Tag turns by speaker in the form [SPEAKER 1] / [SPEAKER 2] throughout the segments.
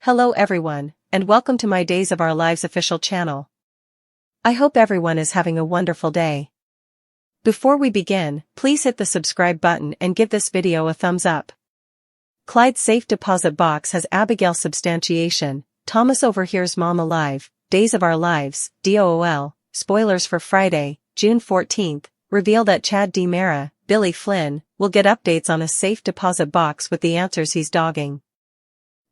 [SPEAKER 1] Hello everyone, and welcome to my Days of Our Lives official channel. I hope everyone is having a wonderful day. Before we begin, please hit the subscribe button and give this video a thumbs up. Clyde's safe deposit box has Abigail substantiation. Thomas overhears mom alive. Days of Our Lives, DOOL, spoilers for Friday, June 14th, reveal that Chad DiMera, Billy Flynn, will get updates on a safe deposit box with the answers he's dogging.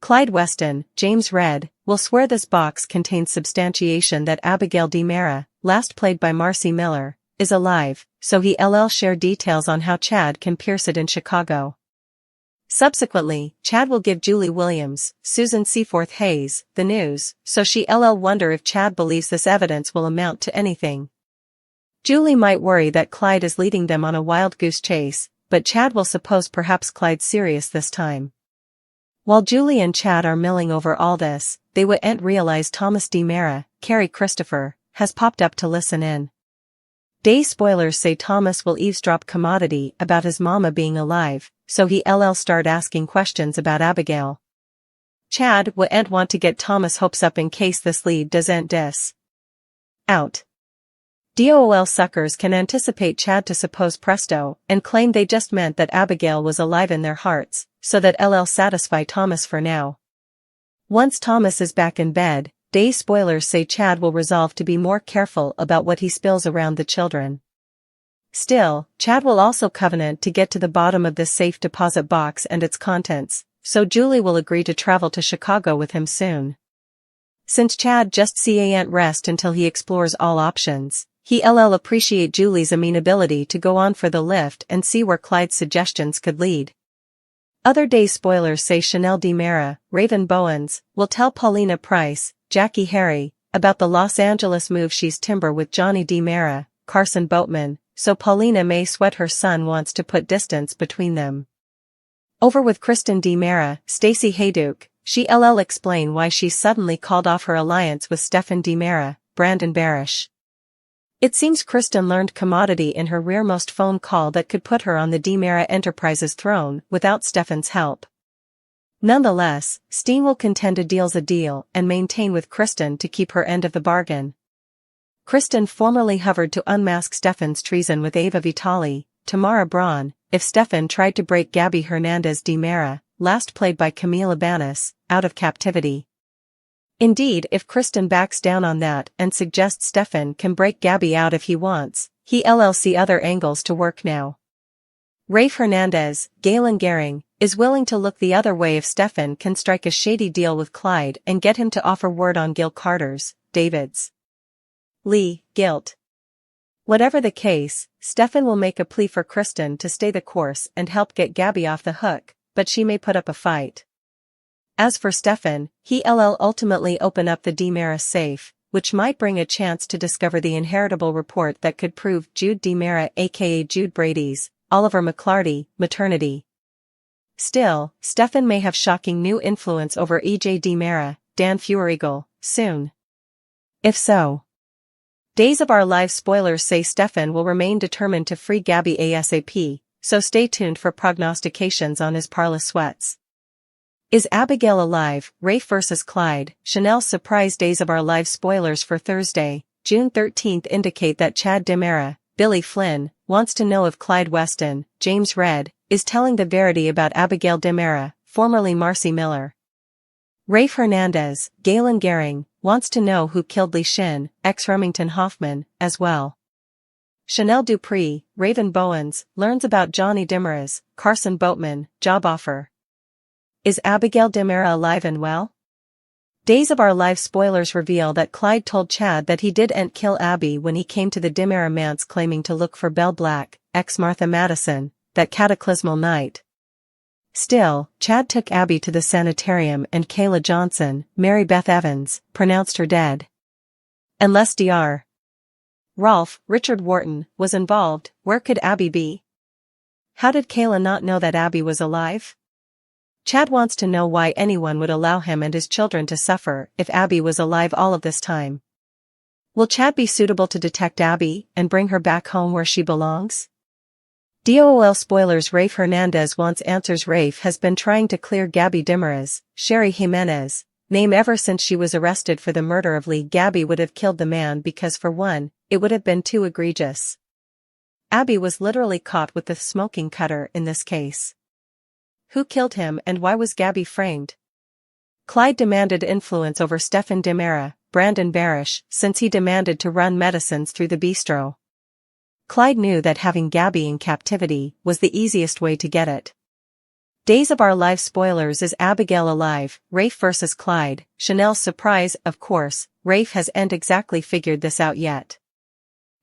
[SPEAKER 1] Clyde Weston, James Redd, will swear this box contains substantiation that Abigail DiMera, last played by Marci Miller, is alive, so he'll share details on how Chad can pierce it in Chicago. Subsequently, Chad will give Julie Williams, Susan Seaforth Hayes, the news, so she'll wonder if Chad believes this evidence will amount to anything. Julie might worry that Clyde is leading them on a wild goose chase, but Chad will suppose perhaps Clyde's serious this time. While Julie and Chad are milling over all this, they won't realize Thomas DiMera, Carrie Christopher, has popped up to listen in. Day spoilers say Thomas will eavesdrop commodity about his mama being alive, so he'll start asking questions about Abigail. Chad won't want to get Thomas' hopes up in case this lead doesn't dis out. DOOL suckers can anticipate Chad to suppose presto and claim they just meant that Abigail was alive in their hearts, so that LL satisfy Thomas for now. Once Thomas is back in bed, Day spoilers say Chad will resolve to be more careful about what he spills around the children. Still, Chad will also covenant to get to the bottom of this safe deposit box and its contents, so Julie will agree to travel to Chicago with him soon. Since Chad just can't rest until he explores all options, he'll appreciate Julie's amenability to go on for the lift and see where Clyde's suggestions could lead. Other Day spoilers say Chanel DiMera, Raven Bowens, will tell Paulina Price, Jackie Harry, about the Los Angeles move she's timber with Johnny DiMera, Carson Boatman, so Paulina may sweat her son wants to put distance between them. Over with Kristen DiMera, Stacey Hayduke, she'll explain why she's suddenly called off her alliance with Stefan DiMera, Brandon Barish. It seems Kristen learned commodity in her rearmost phone call that could put her on the DiMera Enterprises throne without Stefan's help. Nonetheless, Steen will contend a deal's a deal and maintain with Kristen to keep her end of the bargain. Kristen formerly hovered to unmask Stefan's treason with Ava Vitale, Tamara Braun, if Stefan tried to break Gabby Hernandez DiMera, last played by Camila Banus, out of captivity. Indeed, if Kristen backs down on that and suggests Stefan can break Gabby out if he wants, he'll see other angles to work now. Rafe Hernandez, Galen Gehring, is willing to look the other way if Stefan can strike a shady deal with Clyde and get him to offer word on Gil Carter's, David's Lee, guilt. Whatever the case, Stefan will make a plea for Kristen to stay the course and help get Gabby off the hook, but she may put up a fight. As for Stefan, he'll ultimately open up the DiMera safe, which might bring a chance to discover the inheritable report that could prove Jude DiMera aka Jude Brady's, Oliver McClarty, maternity. Still, Stefan may have shocking new influence over EJ DiMera, Dan Feuerigel, soon. If so, Days of Our Lives spoilers say Stefan will remain determined to free Gabby ASAP, so stay tuned for prognostications on his parlous sweats. Is Abigail alive? Rafe vs. Clyde. Chanel's surprise Days of Our Lives spoilers for Thursday, June 13th indicate that Chad DiMera, Billy Flynn, wants to know if Clyde Weston, James Redd, is telling the verity about Abigail DiMera, formerly Marci Miller. Rafe Hernandez, Galen Gehring, wants to know who killed Lee Shin, ex-Remington Hoffman, as well. Chanel Dupree, Raven Bowens, learns about Johnny DiMera's, Carson Boatman, job offer. Is Abigail DiMera alive and well? Days of Our Lives spoilers reveal that Clyde told Chad that he didn't kill Abby when he came to the DiMera manse claiming to look for Belle Black, ex-Martha Madison, that cataclysmal night. Still, Chad took Abby to the sanitarium and Kayla Johnson, Mary Beth Evans, pronounced her dead. Unless Dr. Rolf, Richard Wharton, was involved, where could Abby be? How did Kayla not know that Abby was alive? Chad wants to know why anyone would allow him and his children to suffer if Abby was alive all of this time. Will Chad be suitable to detect Abby and bring her back home where she belongs? DOOL spoilers Rafe Hernandez wants answers. Rafe has been trying to clear Gabby DiMera's, Sherry Jimenez, name ever since she was arrested for the murder of Lee. Gabby would have killed the man because for one, it would have been too egregious. Abby was literally caught with the smoking cutter in this case. Who killed him and why was Gabby framed? Clyde demanded influence over Stephen DiMera, Brandon Barish, since he demanded to run medicines through the bistro. Clyde knew that having Gabby in captivity was the easiest way to get it. Days of Our Lives spoilers. Is Abigail alive? Rafe vs. Clyde. Chanel's surprise. Of course, Rafe hasn't exactly figured this out yet.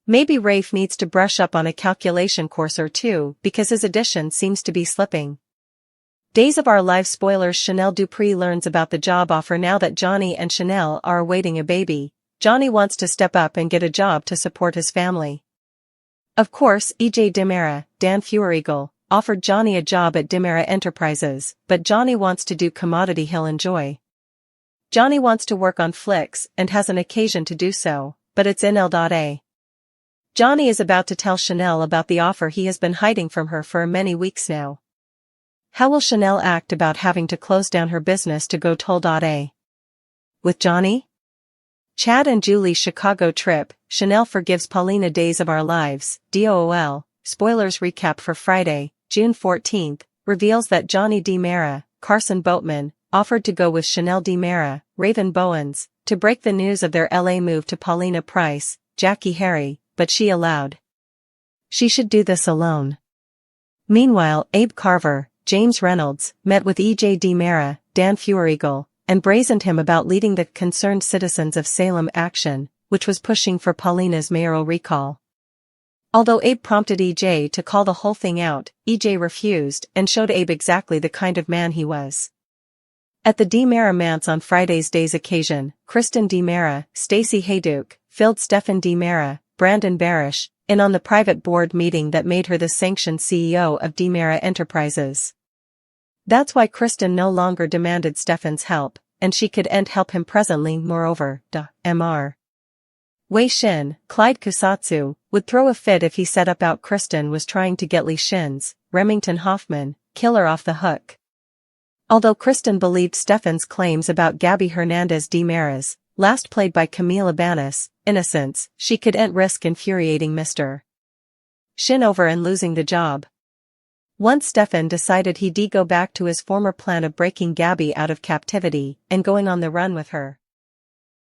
[SPEAKER 1] Maybe Rafe needs to brush up on a calculation course or two because his addition seems to be slipping. Days of Our Lives spoilers. Chanel Dupree learns about the job offer now that Johnny and Chanel are awaiting a baby. Johnny wants to step up and get a job to support his family. Of course, E.J. DiMera, Dan Feuerriegel, offered Johnny a job at DiMera Enterprises, but Johnny wants to do commodity he'll enjoy. Johnny wants to work on flicks and has an occasion to do so, but it's in L.A. Johnny is about to tell Chanel about the offer he has been hiding from her for many weeks now. How will Chanel act about having to close down her business to go toll.a with Johnny? Chad and Julie's Chicago trip. Chanel forgives Paulina. Days of Our Lives, DOOL, spoilers recap for Friday, June 14th, reveals that Johnny DiMera, Carson Boatman, offered to go with Chanel DiMera, Raven Bowens, to break the news of their LA move to Paulina Price, Jackie Harry, but she allowed. She should do this alone. Meanwhile, Abe Carver, James Reynolds, met with E.J. DiMera, Dan Feuerriegel, and brazened him about leading the Concerned Citizens of Salem action, which was pushing for Paulina's mayoral recall. Although Abe prompted E.J. to call the whole thing out, E.J. refused and showed Abe exactly the kind of man he was. At the DiMera manse on Friday's day's occasion, Kristen DiMera, Stacey Hayduke, filled Stephen DiMera, Brandon Barish, in on the private board meeting that made her the sanctioned CEO of DiMera Enterprises. That's why Kristen no longer demanded Stephen's help, and she could help him presently. Moreover, Mr. Wei Shin, Clyde Kusatsu, would throw a fit if he set about Kristen was trying to get Lee Shin's, Remington Hoffman, killer off the hook. Although Kristen believed Stephen's claims about Gabby Hernandez DiMera's, last played by Camille Ibanez, innocence, she couldn't risk infuriating Mr. Shin over and losing the job. Once Stephen decided he'd go back to his former plan of breaking Gabby out of captivity and going on the run with her.